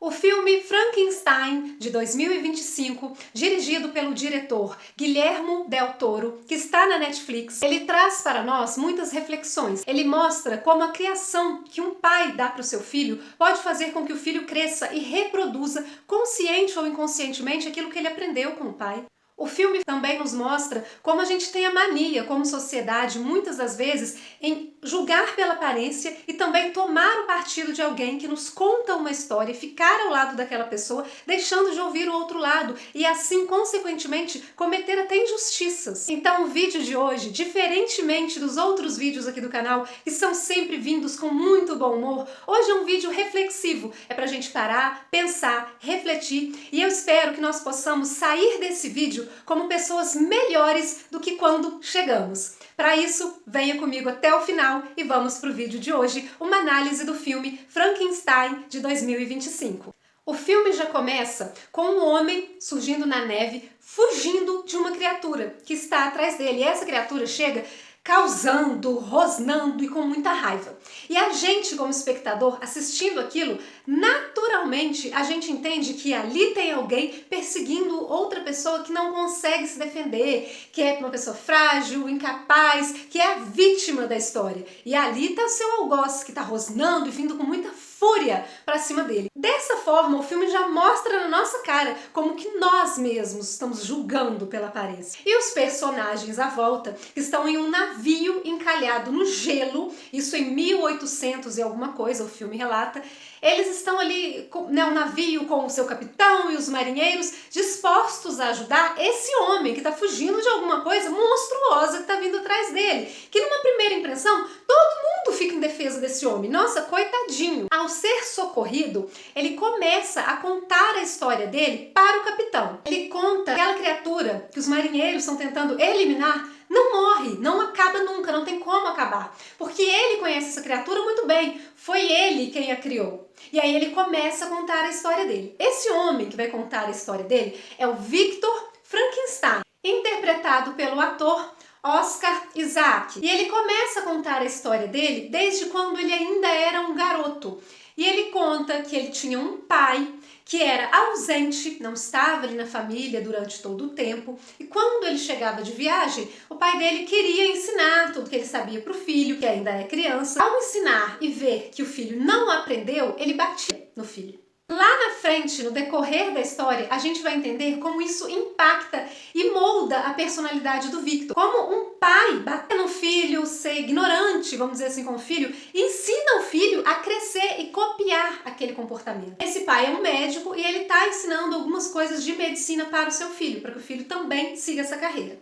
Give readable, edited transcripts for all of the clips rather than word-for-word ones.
O filme Frankenstein, de 2025, dirigido pelo diretor Guillermo del Toro, que está na Netflix, ele traz para nós muitas reflexões. Ele mostra como a criação que um pai dá para o seu filho pode fazer com que o filho cresça e reproduza, consciente ou inconscientemente, aquilo que ele aprendeu com o pai. O filme também nos mostra como a gente tem a mania, como sociedade, muitas das vezes, em julgar pela aparência e também tomar o partido de alguém que nos conta uma história, ficar ao lado daquela pessoa, deixando de ouvir o outro lado e assim, consequentemente, cometer até injustiças. Então o vídeo de hoje, diferentemente dos outros vídeos aqui do canal, que são sempre vindos com muito bom humor, hoje é um vídeo reflexivo. É pra gente parar, pensar, refletir e eu espero que nós possamos sair desse vídeo como pessoas melhores do que quando chegamos. Para isso, venha comigo até o final e vamos para o vídeo de hoje, uma análise do filme Frankenstein de 2025. O filme já começa com um homem surgindo na neve, fugindo de uma criatura que está atrás dele. E essa criatura chega causando, rosnando e com muita raiva. E a gente, como espectador, assistindo aquilo, naturalmente a gente entende que ali tem alguém perseguindo outra pessoa que não consegue se defender, que é uma pessoa frágil, incapaz, que é a vítima da história. E ali está o seu algoz, que está rosnando e vindo com muita fúria para cima dele. Dessa forma, o filme já mostra na nossa cara como que nós mesmos estamos julgando pela aparência. E os personagens à volta, que estão em um navio encalhado no gelo, isso em 1800 e alguma coisa, o filme relata, eles estão ali, né, um navio com o seu capitão e os marinheiros dispostos a ajudar esse homem que está fugindo de alguma coisa monstruosa que está vindo atrás dele. Que numa primeira impressão, todo mundo fica em defesa desse homem. Nossa, coitadinho. Ao ser socorrido, ele começa a contar a história dele para o capitão. Ele conta que aquela criatura que os marinheiros estão tentando eliminar não morre, não acaba nunca, não tem como acabar. Porque ele conhece essa criatura muito bem, foi ele quem a criou. E aí ele começa a contar a história dele. Esse homem que vai contar a história dele é o Victor Frankenstein, interpretado pelo ator Oscar Isaac. E ele começa a contar a história dele desde quando ele ainda era um garoto. E ele conta que ele tinha um pai que era ausente, não estava ali na família durante todo o tempo, e quando ele chegava de viagem, o pai dele queria ensinar tudo que ele sabia para o filho, que ainda é criança. Ao ensinar e ver que o filho não aprendeu, ele batia no filho. Lá na frente, no decorrer da história, a gente vai entender como isso impacta e molda a personalidade do Victor. Como um pai bater no filho, ser ignorante, vamos dizer assim, com o filho, ensina o filho a crescer e copiar aquele comportamento. Esse pai é um médico e ele está ensinando algumas coisas de medicina para o seu filho, para que o filho também siga essa carreira.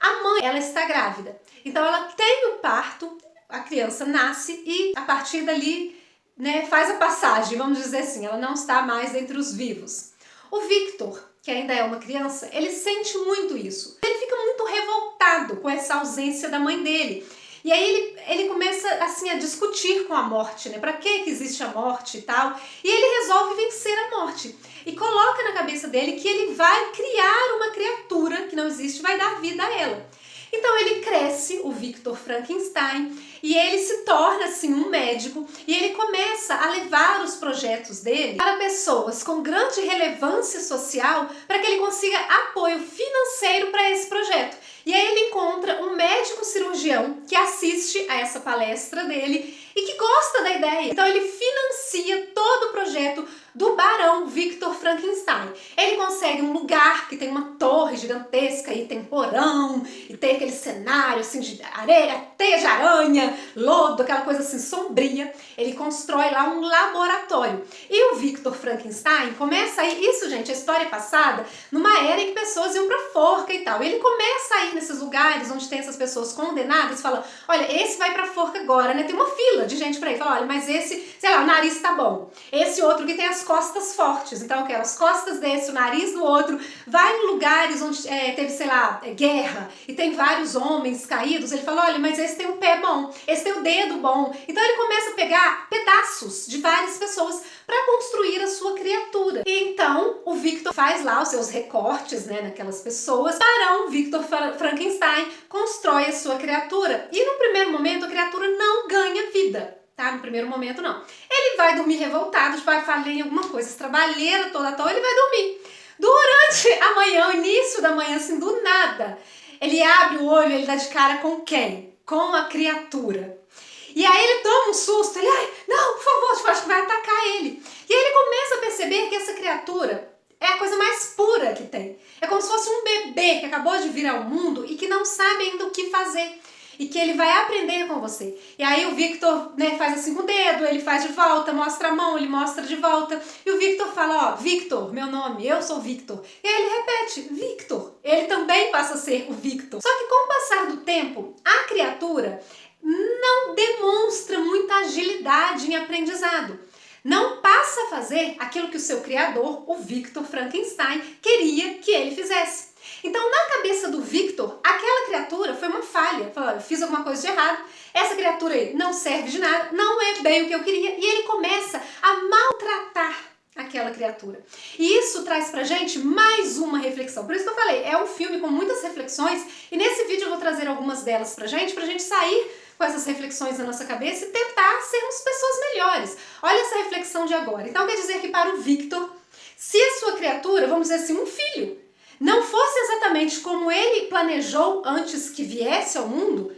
A mãe, ela está grávida, então ela tem o parto, a criança nasce e a partir dali, né, faz a passagem, vamos dizer assim, ela não está mais entre os vivos. O Victor, que ainda é uma criança, ele sente muito isso. Ele fica muito revoltado com essa ausência da mãe dele. E aí ele começa assim a discutir com a morte, né? Para que existe a morte e tal. E ele resolve vencer a morte. E coloca na cabeça dele que ele vai criar uma criatura que não existe e vai dar vida a ela. Então ele cresce, o Victor Frankenstein, e ele se torna assim um médico e ele começa a levar os projetos dele para pessoas com grande relevância social para que ele consiga apoio financeiro para esse projeto. E aí ele encontra um médico cirurgião que assiste a essa palestra dele e que gosta da ideia. Então ele financia todo o projeto do Barão Victor Frankenstein. Ele consegue um lugar que tem uma torre gigantesca e tem porão e tem aquele cenário assim de areia, teia de aranha, lodo, aquela coisa assim sombria. Ele constrói lá um laboratório. E o Victor Frankenstein começa a ir, isso gente, a história é passada, numa era em que pessoas iam pra forca e tal. E ele começa a ir nesses lugares onde tem essas pessoas condenadas, fala, olha, esse vai pra forca agora, né? Tem uma fila de gente pra ir. Fala, olha, mas esse, sei lá, o nariz tá bom. Esse outro que tem as costas fortes. Então, eu quero as costas desse, o nariz do outro. Vai em lugares onde teve, sei lá, guerra e tem vários homens caídos. Ele fala, olha, mas esse tem um pé bom, esse tem o dedo bom. Então, ele começa a pegar pedaços de várias pessoas para construir a sua criatura. E então, o Victor faz lá os seus recortes, né, naquelas pessoas. Barão Victor Frankenstein constrói a sua criatura. E no primeiro momento, a criatura não ganha vida. tá? No primeiro momento, não. Ele vai dormir revoltado, tipo, falhei em alguma coisa, essa trabalheira toda à toa, ele vai dormir. Durante a manhã, o início da manhã, assim, do nada, ele abre o olho, ele dá de cara com quem? Com a criatura. E aí ele toma um susto, ele, ai, não, por favor, tipo, acho que vai atacar ele. E aí ele começa a perceber que essa criatura é a coisa mais pura que tem. É como se fosse um bebê que acabou de vir ao mundo e que não sabe ainda o que fazer. E que ele vai aprender com você. E aí o Victor, né, faz assim com o dedo, ele faz de volta, mostra a mão, ele mostra de volta. E o Victor fala, ó, Victor, meu nome, eu sou Victor. E aí ele repete, Victor. Ele também passa a ser o Victor. Só que com o passar do tempo, a criatura não demonstra muita agilidade em aprendizado. Não passa a fazer aquilo que o seu criador, o Victor Frankenstein, queria que ele fizesse. Então, na cabeça do Victor, aquela criatura foi uma falha. Falou, eu fiz alguma coisa de errado, essa criatura aí não serve de nada, não é bem o que eu queria. E ele começa a maltratar aquela criatura. E isso traz pra gente mais uma reflexão. Por isso que eu falei, é um filme com muitas reflexões, e nesse vídeo eu vou trazer algumas delas pra gente sair com essas reflexões na nossa cabeça e tentar sermos pessoas melhores. Olha essa reflexão de agora. Então quer dizer que para o Victor, se a sua criatura, vamos dizer assim, um filho, não fosse exatamente como ele planejou antes que viesse ao mundo,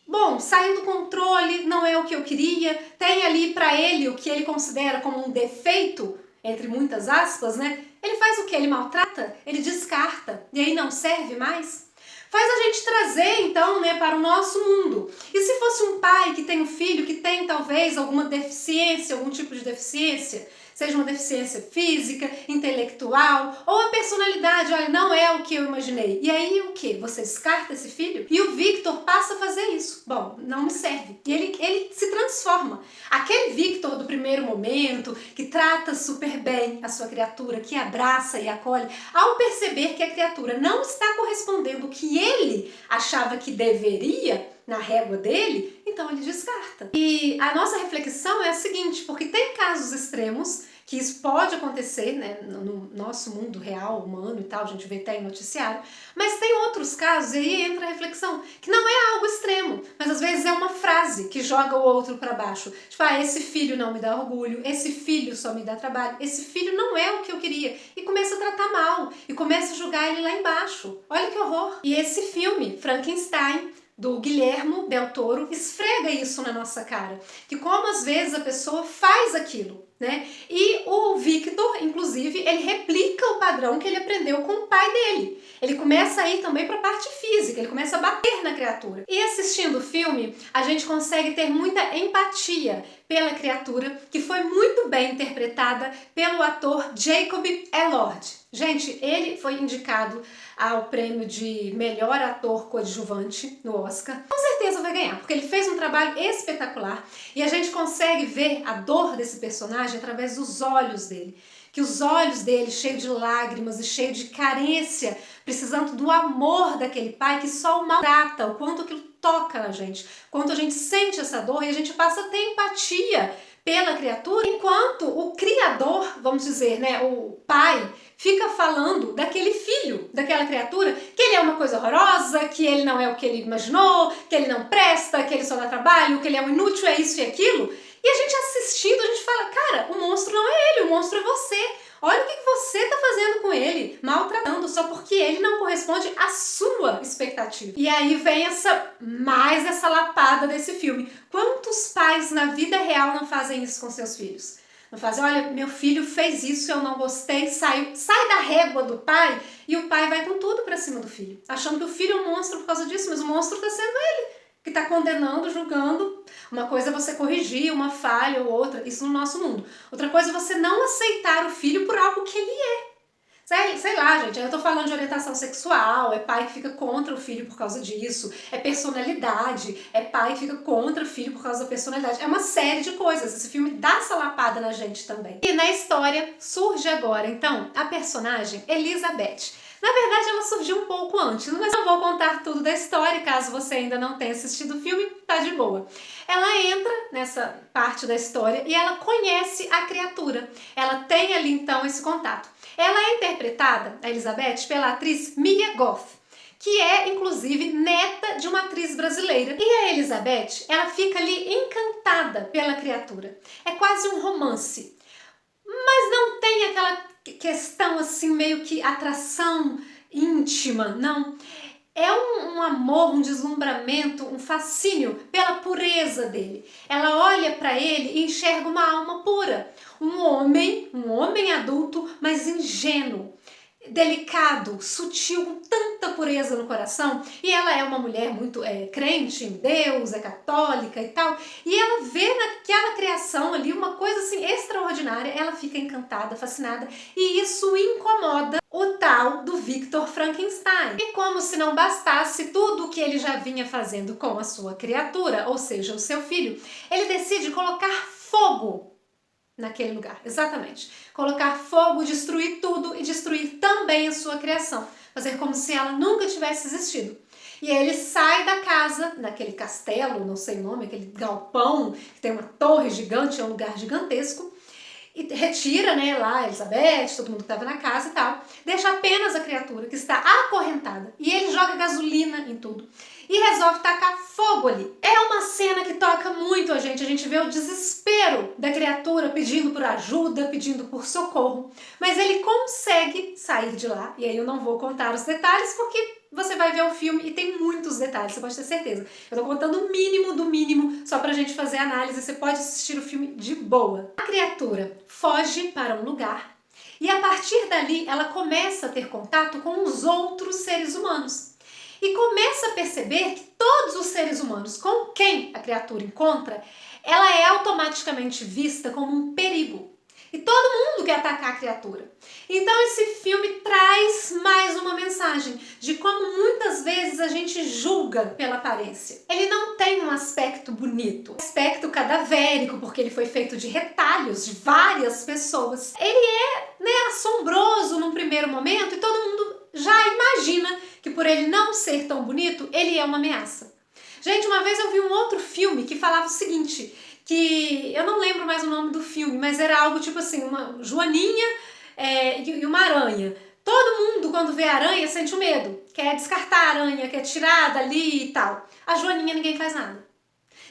bom, saiu do controle, não é o que eu queria, tem ali para ele o que ele considera como um defeito, entre muitas aspas, né? Ele faz o que? Ele maltrata? Ele descarta e aí não serve mais? Faz a gente trazer, então, né, para o nosso mundo. E se fosse um pai que tem um filho que tem, talvez, alguma deficiência, algum tipo de deficiência, seja uma deficiência física, intelectual, ou a personalidade, olha, não é o que eu imaginei. E aí o que? Você descarta esse filho? E o Victor passa a fazer isso. Bom, não me serve. E ele se transforma. Aquele Victor do primeiro momento, que trata super bem a sua criatura, que abraça e acolhe, ao perceber que a criatura não está correspondendo ao que ele achava que deveria, na régua dele, então ele descarta. E a nossa reflexão é a seguinte, porque tem casos extremos que isso pode acontecer, né, no nosso mundo real, humano e tal, a gente vê até em noticiário, mas tem outros casos, e aí entra a reflexão, que não é algo extremo, mas às vezes é uma frase que joga o outro para baixo. Tipo, ah, esse filho não me dá orgulho, esse filho só me dá trabalho, esse filho não é o que eu queria. E começa a tratar mal, e começa a julgar ele lá embaixo. Olha que horror! E esse filme, Frankenstein, do Guillermo del Toro, esfrega isso na nossa cara. Que como às vezes a pessoa faz aquilo, né? E o Victor, inclusive, ele replica o padrão que ele aprendeu com o pai dele. Ele começa a ir também para a parte física, ele começa a bater na criatura. E assistindo o filme, a gente consegue ter muita empatia pela criatura, que foi muito bem interpretada pelo ator Jacob Elord. Gente, ele foi indicado ao prêmio de melhor ator coadjuvante no Oscar. Com certeza vai ganhar, porque ele fez um trabalho espetacular e a gente consegue ver a dor desse personagem através dos olhos dele. Que os olhos dele, cheios de lágrimas e cheios de carência, precisando do amor daquele pai que só o maltrata, o quanto aquilo toca na gente, quanto a gente sente essa dor e a gente passa a ter empatia pela criatura, enquanto o criador, vamos dizer, né, o pai, fica falando daquele filho, daquela criatura, que ele é uma coisa horrorosa, que ele não é o que ele imaginou, que ele não presta, que ele só dá trabalho, que ele é um inútil, é isso e aquilo. E a gente assistindo, a gente fala, cara, o monstro não é ele, o monstro é você. Olha o que você está fazendo com ele, maltratando só porque ele não corresponde à sua expectativa. E aí vem mais essa lapada desse filme. Quantos pais na vida real não fazem isso com seus filhos? Não fazem, olha, meu filho fez isso, eu não gostei, sai da régua do pai e o pai vai com tudo pra cima do filho, achando que o filho é um monstro por causa disso, mas o monstro está sendo ele, que está condenando, julgando. Uma coisa é você corrigir uma falha ou outra, isso no nosso mundo. Outra coisa é você não aceitar o filho por algo que ele é. Sei lá, gente, eu tô falando de orientação sexual, é pai que fica contra o filho por causa disso, é personalidade, é pai que fica contra o filho por causa da personalidade. É uma série de coisas, esse filme dá essa lapada na gente também. E na história surge agora, então, a personagem Elizabeth. Na verdade, ela surgiu um pouco antes, mas eu vou contar tudo da história, caso você ainda não tenha assistido o filme, tá de boa. Ela entra nessa parte da história e ela conhece a criatura. Ela tem ali, então, esse contato. Ela é interpretada, a Elizabeth, pela atriz Mia Goth, que é, inclusive, neta de uma atriz brasileira. E a Elizabeth, ela fica ali encantada pela criatura. É quase um romance. Mas não tem aquela questão assim, meio que atração íntima, não. É um amor, um deslumbramento, um fascínio pela pureza dele. Ela olha para ele e enxerga uma alma pura. Um homem adulto, mas ingênuo, delicado, sutil, com tanta pureza no coração. E ela é uma mulher muito crente em Deus, é católica e tal. E ela vê naquela criação ali uma coisa assim extraordinária. Ela fica encantada, fascinada, e isso incomoda o tal do Victor Frankenstein. E como se não bastasse tudo o que ele já vinha fazendo com a sua criatura, ou seja, o seu filho, ele decide colocar fogo naquele lugar, exatamente. Colocar fogo, destruir tudo e destruir também a sua criação. Fazer como se ela nunca tivesse existido. E aí ele sai da casa, naquele castelo, não sei o nome, aquele galpão, que tem uma torre gigante, é um lugar gigantesco, e retira, né, lá a Elizabeth, todo mundo que estava na casa e tal, deixa apenas a criatura que está acorrentada. E ele joga gasolina em tudo e resolve tacar fogo ali. É uma cena que toca muito a gente vê o desespero da criatura pedindo por ajuda, pedindo por socorro, mas ele consegue sair de lá, e aí eu não vou contar os detalhes porque você vai ver o filme e tem muitos detalhes, você pode ter certeza. Eu tô contando o mínimo do mínimo só pra gente fazer análise, você pode assistir o filme de boa. A criatura foge para um lugar e a partir dali ela começa a ter contato com os outros seres humanos. E começa a perceber que todos os seres humanos com quem a criatura encontra, ela é automaticamente vista como um perigo. E todo mundo quer atacar a criatura. Então esse filme traz mais uma mensagem de como muitas vezes a gente julga pela aparência. Ele não tem um aspecto bonito, um aspecto cadavérico, porque ele foi feito de retalhos de várias pessoas. Ele é, assombroso num primeiro momento e todo mundo já imagina que por ele não ser tão bonito, ele é uma ameaça. Gente, uma vez eu vi um outro filme que falava o seguinte, que eu não lembro mais o nome do filme, mas era algo tipo assim, uma joaninha e uma aranha. Todo mundo, quando vê a aranha, sente o medo, quer descartar a aranha, quer tirar dali e tal. A joaninha ninguém faz nada.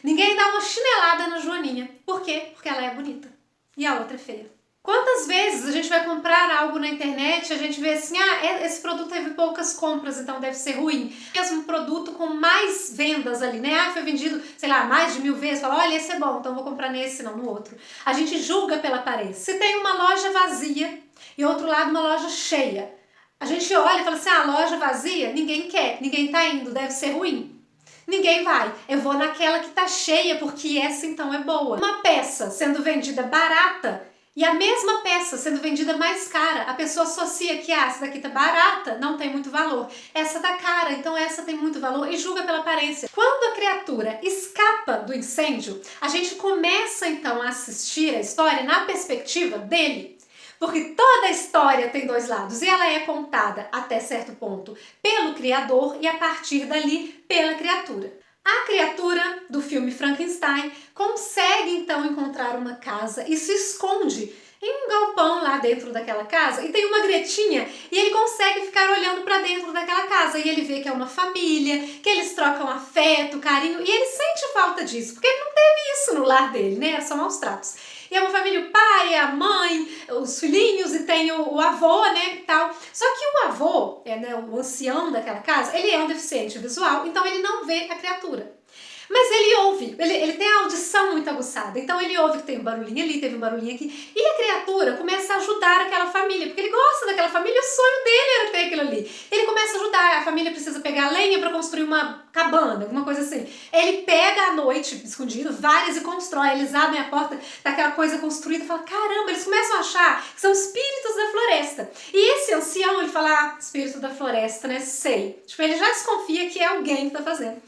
Ninguém dá uma chinelada na joaninha. Por quê? Porque ela é bonita e a outra é feia. Quantas vezes a gente vai comprar algo na internet e a gente vê assim, esse produto teve poucas compras, então deve ser ruim. Mesmo produto com mais vendas ali, né? Foi vendido, sei lá, mais de 1000 vezes, fala, olha, esse é bom, então vou comprar nesse, não no outro. A gente julga pela aparência. Se tem uma loja vazia e outro lado uma loja cheia, a gente olha e fala assim, a loja vazia, ninguém quer, ninguém tá indo, deve ser ruim. Ninguém vai. Eu vou naquela que tá cheia, porque essa então é boa. Uma peça sendo vendida barata e a mesma peça sendo vendida mais cara, a pessoa associa que essa daqui tá barata, não tem muito valor. Essa tá cara, então essa tem muito valor e julga pela aparência. Quando a criatura escapa do incêndio, a gente começa então a assistir a história na perspectiva dele. Porque toda a história tem dois lados e ela é contada até certo ponto pelo criador e a partir dali pela criatura. A criatura do filme Frankenstein consegue então encontrar uma casa e se esconde em um galpão lá dentro daquela casa e tem uma gretinha e ele consegue ficar olhando para dentro daquela casa e ele vê que é uma família, que eles trocam afeto, carinho e ele sente falta disso, porque ele não teve isso no lar dele, né? Era só maus tratos. E é uma família, o pai, a mãe, os filhinhos e tem o avô, né, e tal. Só que o avô, o ancião daquela casa, ele é um deficiente visual, então ele não vê a criatura. Mas ele ouve, ele tem a audição muito aguçada, então ele ouve que tem um barulhinho ali, teve um barulhinho aqui, e a criatura começa a ajudar aquela família, porque ele gosta daquela família, o sonho dele era ter aquilo ali. Ele começa a ajudar, a família precisa pegar lenha para construir uma cabana, alguma coisa assim. Ele pega à noite, escondido, várias e constrói, eles abrem a porta daquela coisa construída e falam, caramba, eles começam a achar que são espíritos da floresta. E esse ancião, ele fala, espírito da floresta, né, sei. Tipo, ele já desconfia que é alguém que tá fazendo.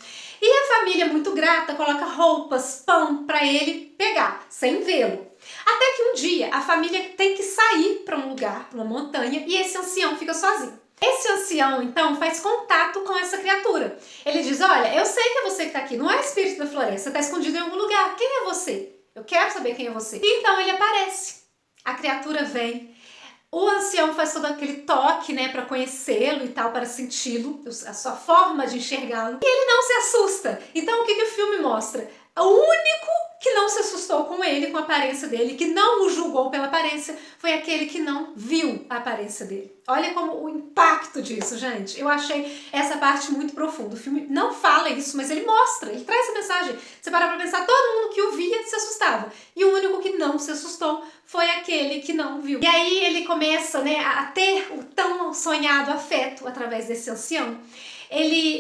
E a família, muito grata, coloca roupas, pão para ele pegar, sem vê-lo. Até que um dia a família tem que sair para um lugar, para uma montanha, e esse ancião fica sozinho. Esse ancião, então, faz contato com essa criatura. Ele diz, olha, eu sei que é você que está aqui, não é espírito da floresta, está escondido em algum lugar. Quem é você? Eu quero saber quem é você. E então ele aparece. A criatura vem, O ancião faz todo aquele toque, né, para conhecê-lo e tal, para senti-lo, a sua forma de enxergá-lo. E ele não se assusta. Então o que o filme mostra? O único que não se assustou com ele, com a aparência dele, que não o julgou pela aparência, foi aquele que não viu a aparência dele. Olha como o impacto disso, gente. Eu achei essa parte muito profunda. O filme não fala isso, mas ele mostra, ele traz essa mensagem. Você para pra pensar, todo mundo que o via se assustava. E o único que não se assustou foi aquele que não viu. E aí ele começa, né, a ter o tão sonhado afeto através desse ancião.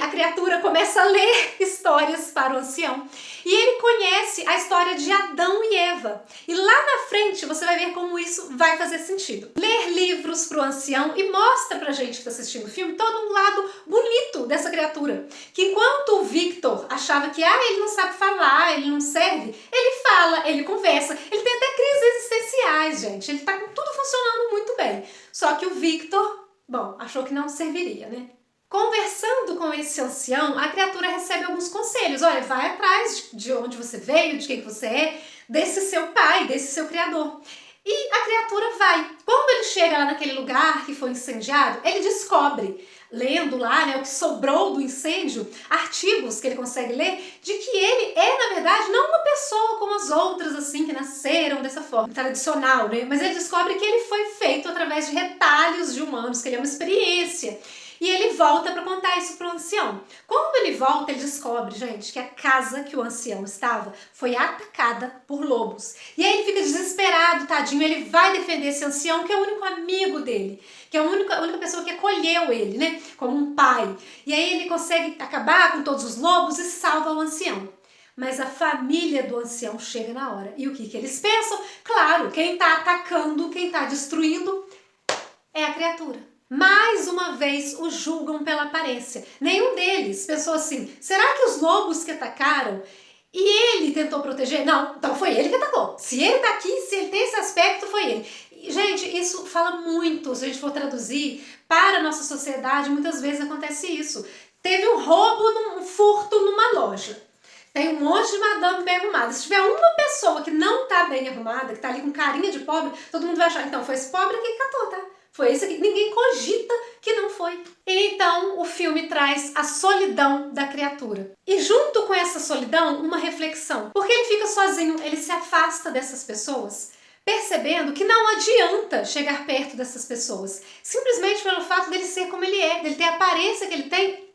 A criatura começa a ler histórias para o ancião e ele conhece a história de Adão e Eva. E lá na frente você vai ver como isso vai fazer sentido. Ler livros para o ancião e mostra pra gente que está assistindo o filme todo um lado bonito dessa criatura. Que enquanto o Victor achava que ele não sabe falar, ele não serve, ele fala, ele conversa, ele tem até crises existenciais, gente. Ele tá com tudo funcionando muito bem. Só que o Victor, bom, achou que não serviria, né? Conversando com esse ancião, a criatura recebe alguns conselhos. Olha, vai atrás de onde você veio, de quem você é, desse seu pai, desse seu criador. E a criatura vai. Quando ele chega lá naquele lugar que foi incendiado, ele descobre, lendo lá, né, o que sobrou do incêndio, artigos que ele consegue ler, de que ele é, na verdade, não uma pessoa como as outras, assim, que nasceram dessa forma tradicional, né? Mas ele descobre que ele foi feito através de retalhos de humanos, que ele é uma experiência. E ele volta para contar isso pro ancião. Quando ele volta, ele descobre, gente, que a casa que o ancião estava foi atacada por lobos. E aí ele fica desesperado, tadinho, ele vai defender esse ancião, que é o único amigo dele, que é a única pessoa que acolheu ele, né, como um pai. E aí ele consegue acabar com todos os lobos e salva o ancião. Mas a família do ancião chega na hora. E o que eles pensam? Claro, quem está atacando, quem está destruindo é a criatura. Mais uma vez o julgam pela aparência. Nenhum deles pensou assim, será que os lobos que atacaram e ele tentou proteger? Não, então foi ele que atacou. Se ele tá aqui, se ele tem esse aspecto, foi ele. E, gente, isso fala muito, se a gente for traduzir para a nossa sociedade, muitas vezes acontece isso. Teve um roubo, um furto numa loja. Tem um monte de madame bem arrumada. Se tiver uma pessoa que não tá bem arrumada, que tá ali com carinha de pobre, todo mundo vai achar, então foi esse pobre aqui que catou, tá? Foi esse aqui. Ninguém cogita que não foi. E então o filme traz a solidão da criatura. E junto com essa solidão, uma reflexão. Porque ele fica sozinho, ele se afasta dessas pessoas, percebendo que não adianta chegar perto dessas pessoas. Simplesmente pelo fato dele ser como ele é, dele ter a aparência que ele tem,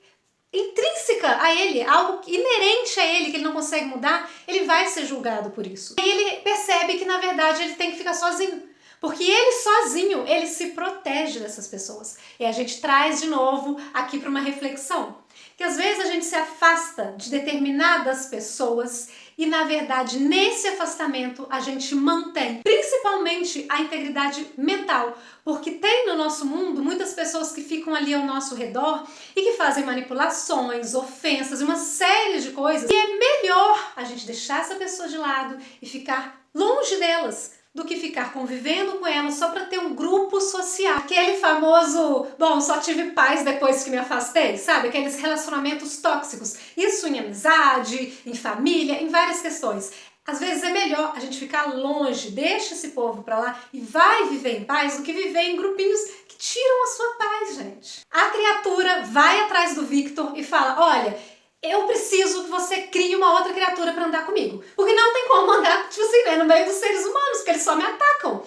intrínseca a ele, algo inerente a ele, que ele não consegue mudar, ele vai ser julgado por isso. E ele percebe que, na verdade, ele tem que ficar sozinho. Porque ele sozinho, ele se protege dessas pessoas. E a gente traz de novo aqui para uma reflexão. Que às vezes a gente se afasta de determinadas pessoas e, na verdade, nesse afastamento a gente mantém principalmente a integridade mental. Porque tem no nosso mundo muitas pessoas que ficam ali ao nosso redor e que fazem manipulações, ofensas e uma série de coisas. E é melhor a gente deixar essa pessoa de lado e ficar longe delas, do que ficar convivendo com ela só para ter um grupo social. Aquele famoso, bom, só tive paz depois que me afastei, sabe? Aqueles relacionamentos tóxicos. Isso em amizade, em família, em várias questões. Às vezes é melhor a gente ficar longe, deixa esse povo pra lá e vai viver em paz do que viver em grupinhos que tiram a sua paz, gente. A criatura vai atrás do Victor e fala, olha, eu preciso que você crie uma outra criatura para andar comigo. Porque não tem como andar, tipo assim, né, no meio dos seres humanos, porque eles só me atacam.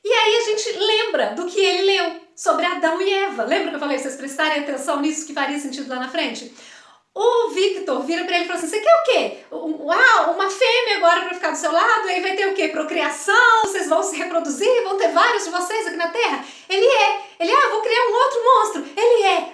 E aí a gente lembra do que ele leu sobre Adão e Eva. Lembra que eu falei, vocês prestarem atenção nisso que faria sentido lá na frente? O Victor vira pra ele e fala assim, você quer o quê? Uau, uma fêmea agora pra ficar do seu lado, aí vai ter o quê? Procriação, vocês vão se reproduzir, vão ter vários de vocês aqui na Terra? Ele vou criar um outro monstro.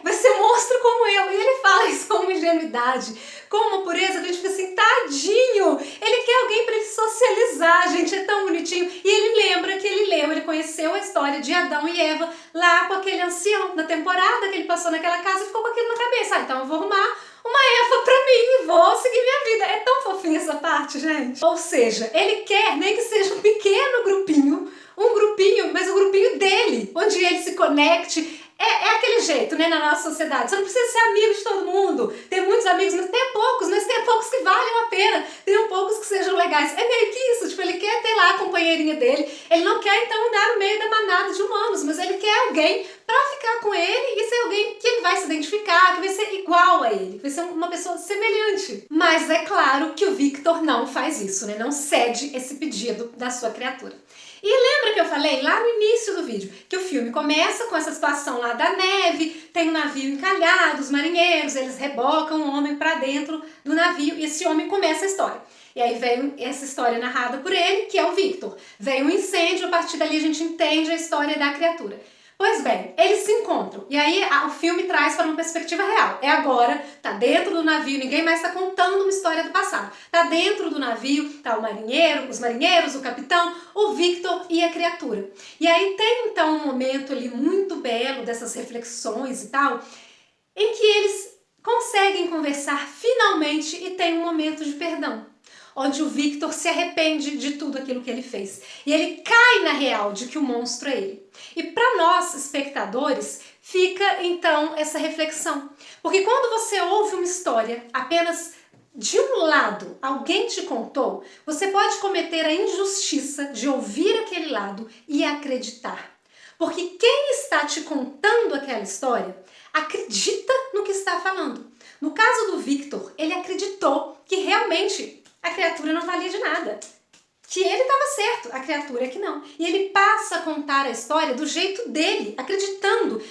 Vai ser um monstro como eu. E ele fala isso com uma ingenuidade, com uma pureza, a gente fica assim, tadinho. Ele quer alguém pra ele socializar, gente, é tão bonitinho. E ele lembra que ele conheceu a história de Adão e Eva lá com aquele ancião, na temporada que ele passou naquela casa e ficou com aquilo na cabeça. Então eu vou arrumar uma Eva pra mim e vou seguir minha vida. É tão fofinha essa parte, gente. Ou seja, ele quer, nem que seja um pequeno grupinho, mas o grupinho dele, onde ele se conecte. é aquele jeito, né, na nossa sociedade. Você não precisa ser amigo de todo mundo, ter muitos amigos, mas ter poucos, que valham a pena, tenham poucos que sejam legais. É meio que isso, tipo, ele quer ter lá a companheirinha dele, ele não quer então andar no meio da manada de humanos, mas ele quer alguém pra ficar com ele e ser alguém que ele vai se identificar, que vai ser igual a ele, vai ser uma pessoa semelhante. Mas é claro que o Victor não faz isso, né? Não cede esse pedido da sua criatura. E lembra que eu falei lá no início do vídeo que o filme começa com essa situação lá da neve, tem um navio encalhado, os marinheiros, eles rebocam um homem pra dentro do navio e esse homem começa a história. E aí vem essa história narrada por ele, que é o Victor. Vem um incêndio, a partir dali a gente entende a história da criatura. Pois bem, eles se encontram e aí o filme traz para uma perspectiva real. É agora, tá dentro do navio, ninguém mais está contando uma história do passado. Tá dentro do navio, tá o marinheiro, os marinheiros, o capitão, o Victor e a criatura. E aí tem então um momento ali muito belo dessas reflexões e tal, em que eles conseguem conversar finalmente e tem um momento de perdão, onde o Victor se arrepende de tudo aquilo que ele fez. E ele cai na real de que o monstro é ele. E para nós, espectadores, fica então essa reflexão. Porque quando você ouve uma história apenas de um lado, alguém te contou, você pode cometer a injustiça de ouvir aquele lado e acreditar. Porque quem está te contando aquela história acredita no que está falando. No caso do Victor, ele acreditou que realmente a criatura não valia de nada. Que ele estava certo, a criatura é que não. E ele passa a contar a história do jeito dele, acreditando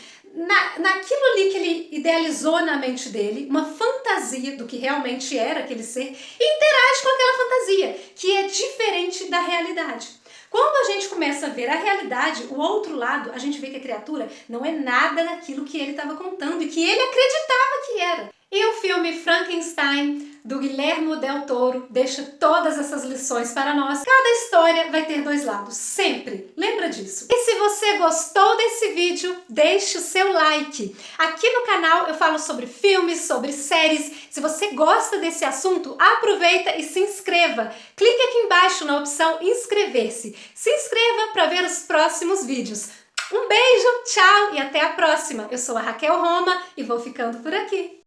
naquilo ali que ele idealizou na mente dele, uma fantasia do que realmente era aquele ser, e interage com aquela fantasia, que é diferente da realidade. Quando a gente começa a ver a realidade, o outro lado, a gente vê que a criatura não é nada daquilo que ele estava contando e que ele acreditava que era. E o filme Frankenstein, do Guillermo del Toro, deixa todas essas lições para nós. Cada história vai ter dois lados, sempre. Lembra disso. E se você gostou desse vídeo, deixe o seu like. Aqui no canal eu falo sobre filmes, sobre séries. Se você gosta desse assunto, aproveita e se inscreva. Clique aqui embaixo na opção inscrever-se. Se inscreva para ver os próximos vídeos. Um beijo, tchau e até a próxima. Eu sou a Raquel Roma e vou ficando por aqui.